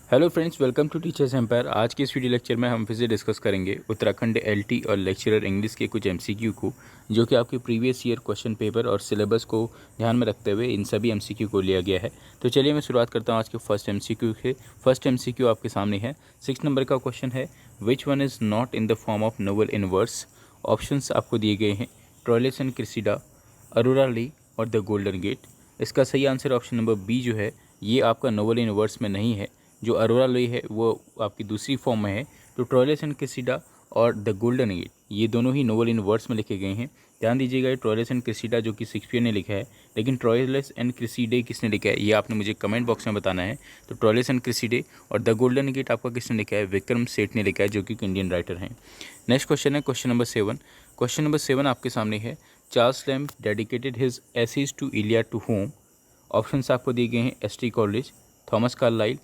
Hello friends, welcome to teachers empire. आज के इस वीडियो लेक्चर में हम फिर से डिस्कस करेंगे उत्तराखंड एलटी और लेक्चरर इंग्लिश के कुछ एमसीक्यू को, जो कि आपके प्रीवियस ईयर क्वेश्चन पेपर और सिलेबस को ध्यान में रखते हुए इन सभी एमसीक्यू को लिया गया है। तो चलिए मैं शुरुआत करता हूँ आज के फर्स्ट एमसीक्यू से। फर्स्ट एमसीक्यू आपके सामने है। 6 नंबर का क्वेश्चन है, which one is not in the form of novel in verse. Options आपको दिए गए हैं, Troilus and Cressida, Aurora Leigh और द गोल्डन गेट। इसका सही आंसर ऑप्शन नंबर बी जो है, ये आपका नोवेल इन वर्स में नहीं है। जो अरोरा लुई है वो आपकी दूसरी फॉर्म में है। तो ट्रोइलस एंड क्रेसिडा और द गोल्डन गेट ये दोनों ही नोवेल इन वर्ड्स में लिखे गए हैं। ध्यान दीजिएगा, ट्रोइलस एंड क्रेसिडा जो कि शेक्सपियर ने लिखा है, लेकिन ट्रोइलस एंड क्रेसिडे किसने लिखा है ये आपने मुझे कमेंट बॉक्स में बताना है। तो ट्रोइलस एंड क्रेसिडे और द गोल्डन गेट आपका किसने लिखा है, विक्रम सेठ ने लिखा है, जो कि इंडियन राइटर हैं। नेक्स्ट क्वेश्चन है क्वेश्चन नंबर 7। क्वेश्चन नंबर 7 आपके सामने है, Charles Lamb dedicated his essays to Elia to home. Options आपको दिए गए हैं, S T Coleridge, Thomas Carlyle,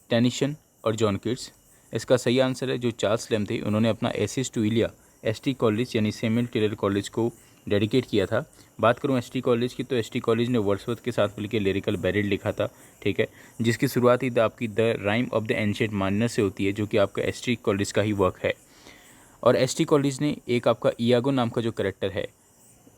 Tennyson और जॉन किट्स। इसका सही आंसर है, जो चार्ल्स लैम्ब थे उन्होंने अपना essays to Iliya ST college यानी सैमुअल टेलर कॉलेज को डेडिकेट किया था। बात करूं एसटी कॉलेज की, तो एसटी कॉलेज ने वर्ड्सवर्थ के साथ मिलकर लिरिकल बैरेड लिखा था, ठीक है, जिसकी शुरुआत ही आपकी the rhyme of the ancient minor से होती है, जो कि आपका एसटी कॉलेज का ही वर्क है। और एसटी कॉलेज ने एक आपका इयागो नाम का जो करेक्टर है,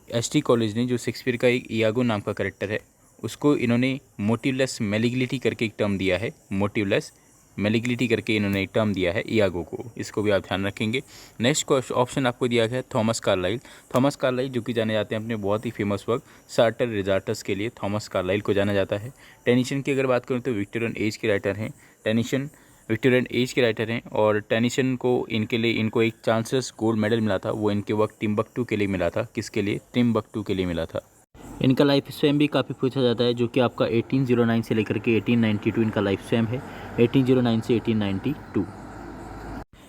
एसटी कॉलेज ने जो शेक्सपियर का एक इयागो नाम का करेक्टर है, उसको इन्होंने मोटिवलेस मेलिग्लिटी करके एक टर्म दिया है। मोटिवलेस मेलिग्लिटी करके इन्होंने एक टर्म दिया है इयागो को, इसको भी आप ध्यान रखेंगे। नेक्स्ट ऑप्शन आपको दिया गया है थॉमस कार्लाइल। थॉमस कार्लाइल जो कि जाने जाते हैं अपने बहुत ही फेमस वर्क सार्टर रिजार्टस के लिए, थॉमस कार्लाइल को जाना जाता है। टेनिसन की अगर बात करूँ तो विक्टोरियन एज के राइटर हैं। टेनिसन विक्टोरियन एज के राइटर हैं, और टेनिसन को इनको एक चांसलर्स गोल्ड मेडल मिला था, वो इनके वक्त टिम्बकटू के लिए मिला था। किसके लिए? टिम्बकटू के लिए मिला था। इनका लाइफ स्वयं भी काफ़ी पूछा जाता है, जो कि आपका 1809 से लेकर के 1892 इनका लाइफ स्वयं है, 1809 से 1892।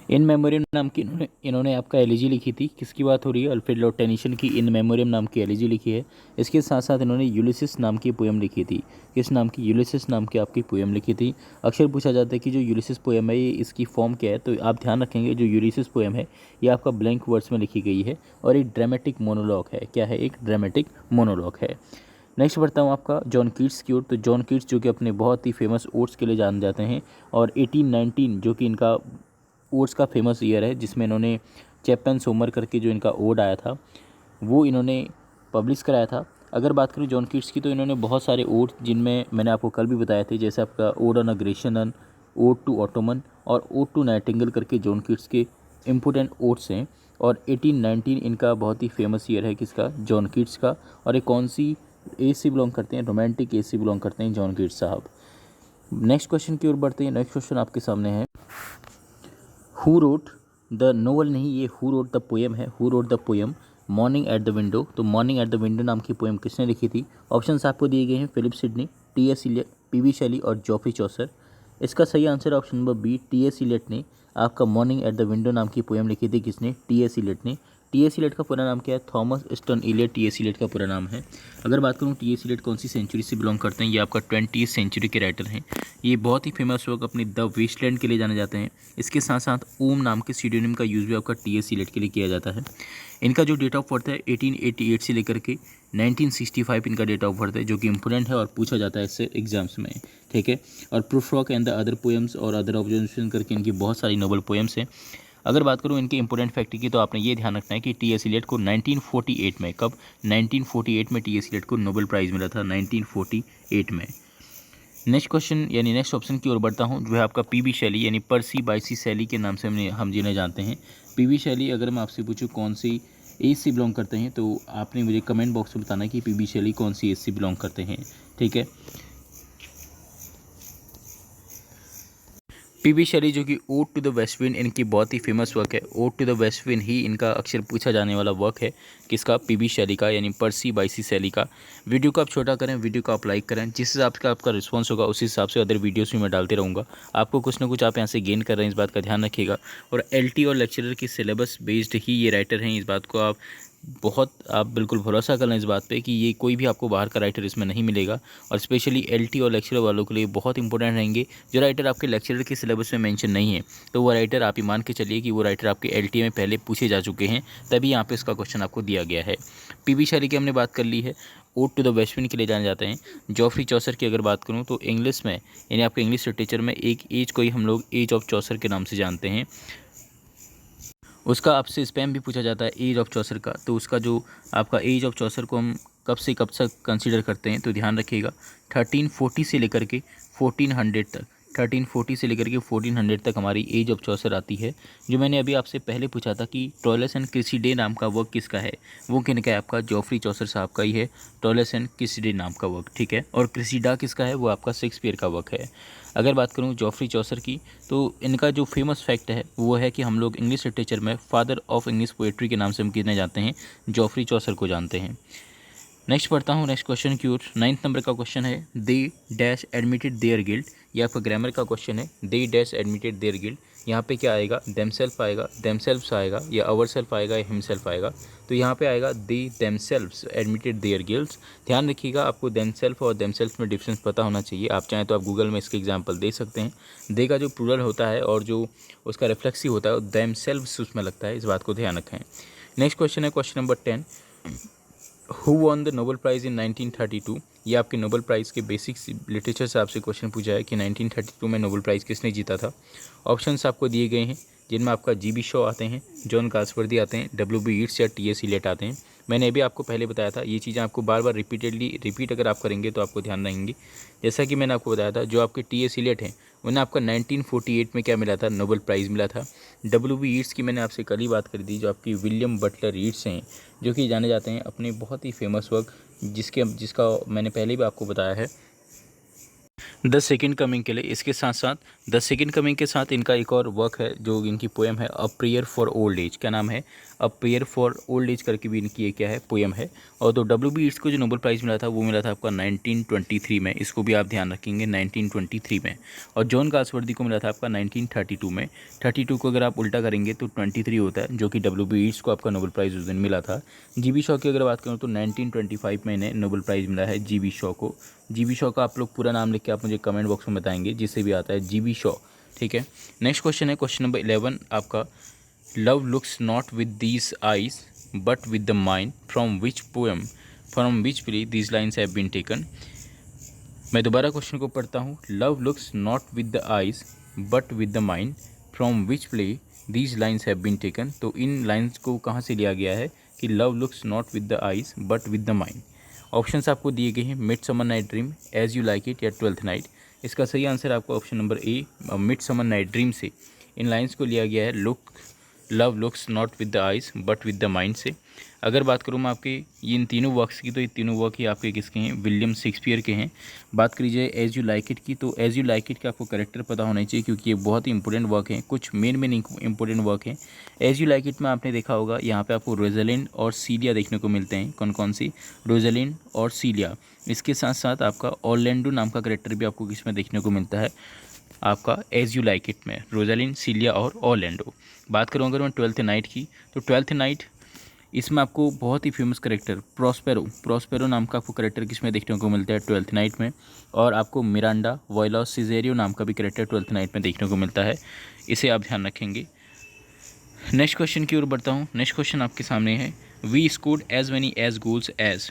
इन मेमोरियम नाम की इन्होंने आपका एलिजी लिखी थी। किसकी बात हो रही है? अल्फ्रेड लॉर्ड टेनिसन की इन मेमोरियम नाम की एलिजी लिखी है। इसके साथ साथ इन्होंने यूलिसिस नाम की पोएम लिखी थी। किस नाम की? यूलिसिस नाम की आपकी पोएम लिखी थी। अक्सर पूछा जाता है कि जो यूलिसिस पोएम है ये इसकी फॉर्म क्या है, तो आप ध्यान रखेंगे जो यूलिसिस पोएम है ये आपका ब्लैंक वर्ड्स में लिखी गई है और एक ड्रामेटिक मोनोलॉग है। क्या है? एक ड्रामेटिक मोनोलॉग है। नेक्स्ट बढ़ता हूँ आपका जॉन कीट्स की ओर। तो जॉन कीट्स जो कि अपने बहुत ही फेमस ओट्स के लिए जाने जाते हैं, और 1819 जो कि इनका ओट्स का फेमस ईयर है, जिसमें इन्होंने चैपन सोमर करके जो इनका ओड आया था वो इन्होंने पब्लिश कराया था। अगर बात करें जॉन कीट्स की, तो इन्होंने बहुत सारे ओड, जिनमें मैंने आपको कल भी बताया थे, जैसे आपका ode on a Grecian, ode to autumn और ओड टू नाइटिंगेल करके जॉन कीट्स के इम्पोर्टेंट ओड्स हैं। और 1819 इनका बहुत ही फेमस ईयर है, किसका? जॉन कीट्स का। और ये कौन सी एज से बिलोंग करते हैं? रोमांटिक एज से बिलोंग करते हैं जॉन कीट्स साहब। नेक्स्ट क्वेश्चन की ओर बढ़ते हैं। नेक्स्ट क्वेश्चन आपके सामने है, हु रोट द नोवेल, नहीं ये हु रोट द पोएम है। Who wrote the poem morning at the window. तो मॉर्निंग एट द विंडो नाम की पोएम किसने लिखी थी? ऑप्शंस आपको दिए गए हैं, Philip Sidney, T S. Eliot, P B. Shelley और जॉफरी चौसर। इसका सही answer option number B, T S. Eliot ने आपका मॉर्निंग एट द विंडो नाम की पोएम लिखी थी। किसने? टी.एस. इलियट ने। टी.एस. इलियट का पूरा नाम क्या है? Thomas Stearns Eliot T S. Eliot का पूरा नाम है। अगर बात करूँ टी.एस. इलियट कौन सी सेंचुरी से बिलोंग करते हैं, ये आपका 20वीं सेंचुरी के राइटर हैं। ये बहुत ही फेमस वर्क अपनी द वेस्टलैंड के लिए जाने जाते हैं। इसके साथ साथ ओम नाम के सीडोनिम का यूज़ भी आपका टी.एस. इलियट के लिए किया जाता है। इनका जो डेट ऑफ बर्थ है 1888 से लेकर के 1965 इनका डेट ऑफ बर्थ है, जो कि इंपॉर्टेंट है और पूछा जाता है इससे एग्जाम्स में, ठीक है। और proof rock and the other poems और अदर ऑब्जर्वेशन करके इनकी बहुत सारी नोबल पोएम्स हैं। अगर बात करूँ इनके इंपॉर्टेंट फैक्ट की, तो आपने ये ध्यान रखना है कि टी.एस. इलियट को 1948 में, कब? 1948 में टी.एस. इलियट को नोबेल प्राइज़ मिला था, 1948 में। नेक्स्ट क्वेश्चन यानी नेक्स्ट ऑप्शन की ओर बढ़ता हूँ, जो है आपका पी.बी. शैली यानी पर्सी बाइसी शैली के नाम से हम जिन्हें जानते हैं। पी.बी. शैली, अगर मैं आपसे पूछूँ कौन सी एज से बिलोंग करते हैं, तो आपने मुझे कमेंट बॉक्स में बताना है कि पी.बी. शैली कौन सी एज से बिलोंग करते हैं, ठीक है। पी.बी. शैली जो कि ode to the west wind इनकी बहुत ही फेमस वर्क है। Ode to the west wind ही इनका अक्सर पूछा जाने वाला वर्क है, किसका? पी.बी. शैली का, यानी पर्सी बाइसी शैली का। वीडियो को आप छोटा करें, वीडियो को आप लाइक करें, जिस हिसाब से आपका रिस्पांस होगा उस हिसाब से अदर वीडियोस भी मैं डालते रहूँगा। आपको कुछ ना कुछ आप यहाँ से गेन कर रहे हैं, इस बात का ध्यान रखिएगा। और एलटी और लेक्चरर की सिलेबस बेस्ड ही ये राइटर हैं, इस बात को आप बहुत आप बिल्कुल भरोसा कर लें इस बात पे कि ये कोई भी आपको बाहर का राइटर इसमें नहीं मिलेगा। और स्पेशली एलटी और लेक्चरर वालों के लिए बहुत इंपॉर्टेंट रहेंगे। जो राइटर आपके लेक्चरर के सिलेबस में मेंशन नहीं है, तो वो राइटर आप ही मान के चलिए कि वो राइटर आपके एलटी में पहले पूछे जा चुके हैं, तभी यहाँ पे इसका क्वेश्चन आपको दिया गया है। पीबी शैली की हमने बात कर ली है। Ode to the west wind के लिए जाने जाते हैं। जॉफ्री चौसर की अगर बात करूँ तो इंग्लिश में, यानी आपके इंग्लिश लिटरेचर में एक एज को ही हम लोग एज ऑफ चौसर के नाम से जानते हैं। उसका आपसे स्पैम भी पूछा जाता है एज ऑफ चौसर का। तो उसका जो आपका एज ऑफ चौसर को हम कब से कब तक कंसीडर करते हैं, तो ध्यान रखिएगा 1340 से लेकर के 1400 तक, 1340 से लेकर के 1400 तक हमारी एज ऑफ चौसर आती है। जो मैंने अभी आपसे पहले पूछा था कि टॉलेस एंड क्रिसिडे नाम का वर्क किसका है, वो किनका है, आपका जॉफ्री चौसर साहब का ही है, टॉलेस एंड क्रिसिडे नाम का वर्क, ठीक है। और क्रिसिडा किसका है, वो आपका शेक्सपियर का वर्क है। अगर बात करूँ जॉफ्री चौसर की, तो इनका जो फेमस फैक्ट है वो है कि हम लोग इंग्लिश लिटरेचर में फादर ऑफ इंग्लिश पोएट्री के नाम से हम कितने जानते हैं, जॉफ्री चौसर को जानते हैं। नेक्स्ट पढ़ता हूँ नेक्स्ट क्वेश्चन की ओर। 9th नंबर का क्वेश्चन है they dash admitted their guilt. ये आपका ग्रामर का क्वेश्चन है। They dash admitted their guilt, यहाँ पे क्या आएगा, देमसेल्फ आएगा, देमसेल्फ्स आएगा, या अवर सेल्फ आएगा, या हिमसेल्फ आएगा। तो यहाँ पे आएगा दे देमसेल्फ्स एडमिटेड देयर गिल्ट्स। ध्यान रखिएगा, आपको देमसेल्फ और देमसेल्फ में डिफरेंस पता होना चाहिए। आप चाहें तो आप गूगल में इसके एग्जाम्पल दे सकते हैं। दे का जो प्लूरल होता है और जो उसका रिफ्लेक्सिव होता है वो देमसेल्व्स उसमें लगता है, इस बात को ध्यान रखें। नेक्स्ट क्वेश्चन है question number 10, who won the Nobel prize इन 1932। ये आपके नोबेल प्राइज़ के बेसिक्स लिटरेचर से आपसे क्वेश्चन पूछा है कि 1932 में नोबेल प्राइज़ किसने जीता था। ऑप्शंस आपको दिए गए हैं, जिनमें आपका जीबी शॉ आते हैं, जॉन गाल्सवर्दी आते हैं, डब्ल्यूबी यीट्स या टीएस इलियट आते हैं। मैंने अभी आपको पहले बताया था, ये चीज़ें आपको बार बार रिपीट अगर आप करेंगे तो आपको ध्यान रहेंगी। जैसा कि मैंने आपको बताया था, जो आपके टीएस इलियट हैं उन्हें आपका 1948 में क्या मिला था, नोबेल प्राइज़ मिला था। डब्ल्यूबी यीट्स की मैंने आपसे कल ही बात कर दी, जो आपकी विलियम बटलर यीट्स हैं, जो कि जाने जाते हैं अपने बहुत ही फेमस वर्क जिसका मैंने पहले भी आपको बताया है, द सेकेंड कमिंग के लिए। इसके साथ साथ द सेकेंड कमिंग के साथ इनका एक और वर्क है जो इनकी पोएम है, a prayer for old age. क्या नाम है, a prayer for old age करके भी इनकी ये क्या है, पोएम है। और तो डब्ल्यूबी यीट्स को जो नोबेल प्राइज़ मिला था वो मिला था आपका 1923 में, इसको भी आप ध्यान रखेंगे 1923 में। और जॉन गाल्सवर्दी को मिला था आपका 1932 में। 32 को अगर आप उल्टा करेंगे तो 23 होता है, जो कि डब्ल्यूबी यीट्स को आपका नोबेल प्राइज़ उस दिन मिला था। जीबी शॉ की अगर बात करूँ तो 1925 में इन्हें नोबेल प्राइज़ मिला है, जीबी शॉ को। जीबी शॉ का आप लोग पूरा नाम लिख के आप मुझे कमेंट बॉक्स में बताएंगे, जिससे भी आता है जीबी शॉ, ठीक है। नेक्स्ट क्वेश्चन है क्वेश्चन नंबर 11 आपका, love looks not with these eyes but with the mind, from which poem, from which play these lines have been taken. मैं दोबारा क्वेश्चन को पढ़ता हूँ, love looks not with the eyes but with the mind, from which play these lines have been taken. तो इन lines को कहाँ से लिया गया है कि love looks not with the eyes but with the mind. Options आपको दिए गए हैं, midsummer night dream, as you like it, या ट्वेल्थ नाइट। इसका सही आंसर आपका option number A, midsummer night dream से इन लाइंस को लिया गया है, love looks not with the eyes but with the mind से। अगर बात करूँ मैं आपके इन तीनों वर्क्स की, तो ये तीनों वर्क ही आपके किसके हैं, विलियम शेक्सपियर के हैं। बात करिए एज यू लाइक इट की, तो एज यू लाइक इट का आपको करेक्टर पता होना चाहिए, क्योंकि ये बहुत ही इंपॉर्टेंट वर्क है। कुछ मेन इंपॉर्टेंट वर्क हैं। एज यू लाइक इट में आपने देखा होगा, यहाँ पे आपको रोज़लिंड और सीलिया देखने को मिलते हैं। कौन कौन सी, रोज़लिंड और सीलिया। इसके साथ साथ आपका ऑरलैंडो नाम का करेक्टर भी आपको किसमें देखने को मिलता है, आपका एज यू लाइक इट में, रोज़लिंड, सीलिया और ऑरलैंडो। बात करूँ अगर मैं ट्वेल्थ नाइट की, तो ट्वेल्थ नाइट इसमें आपको बहुत ही फेमस करेक्टर प्रोस्पेरो नाम का आपको करेक्टर किसमें देखने को मिलता है, ट्वेल्थ नाइट में। और आपको मिरांडा वॉयला सिजेरियो नाम का भी करेक्टर ट्वेल्थ नाइट में देखने को मिलता है, इसे आप ध्यान रखेंगे। नेक्स्ट क्वेश्चन की ओर बढ़ता हूँ। नेक्स्ट क्वेश्चन आपके सामने है, we scored as many as goals as.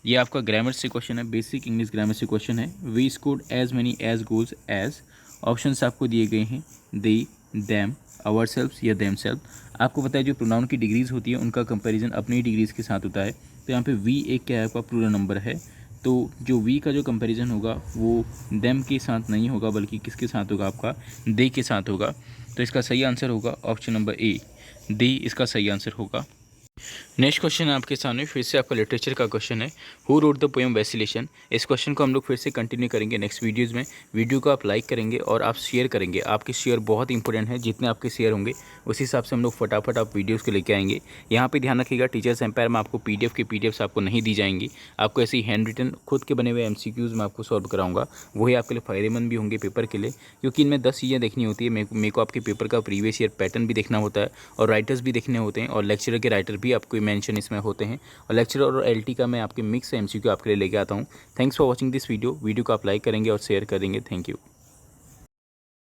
ये आपका ग्रामर से क्वेश्चन है, बेसिक इंग्लिश ग्रामर से क्वेश्चन है। We scored as many as goals as. Options आपको दिए गए हैं, दे, देम, आवर सेल्फ्स या देम सेल्फ। आपको पता है जो प्रोनाउन की डिग्रीज होती है उनका कंपैरिजन अपनी डिग्रीज के साथ होता है। तो यहाँ पे वी एक क्या है, आपका प्लूरल नंबर है, तो जो वी का जो कंपैरिजन होगा वो देम के साथ नहीं होगा, बल्कि किसके साथ होगा, आपका दे के साथ होगा। तो इसका सही आंसर होगा ऑप्शन नंबर ए, दे इसका सही आंसर होगा। नेक्स्ट क्वेश्चन है आपके सामने, फिर से आपका लिटरेचर का क्वेश्चन है, हु रोट द पोएम वैसिलेशन। इस क्वेश्चन को हम लोग फिर से कंटिन्यू करेंगे नेक्स्ट वीडियोस में। वीडियो को आप लाइक करेंगे और आप शेयर करेंगे, आपके शेयर बहुत इंपॉर्टेंट है। जितने आपके शेयर होंगे उस हिसाब से हम लोग फटाफट आप वीडियोस को लेके आएंगे। यहाँ पे ध्यान रखिएगा, टीचर्स एम्पायर में आपको पीडीएफ के पीडीएफ्स आपको नहीं दी जाएंगी। आपको ऐसी हैंड रिटन खुद के बने हुए एमसीक्यूज़ मैं आपको सॉल्व कराऊंगा, वही आपके लिए फ़ायदेमंद भी होंगे पेपर के लिए, क्योंकि इनमें 10 चीज़ें देखनी होती है। मेरे को आपके पेपर का प्रीवियस ईयर पैटर्न भी देखना होता है, और राइटर्स भी देखने होते हैं, और लेक्चरर के राइटर भी आपको मेंशन इसमें होते हैं। और लेक्चरर और एलटी का मैं आपके मिक्स एमसीक्यू आपके लिए लेके आता हूँ। Thanks for watching this video को आप लाइक करेंगे और शेयर करेंगे। Thank you.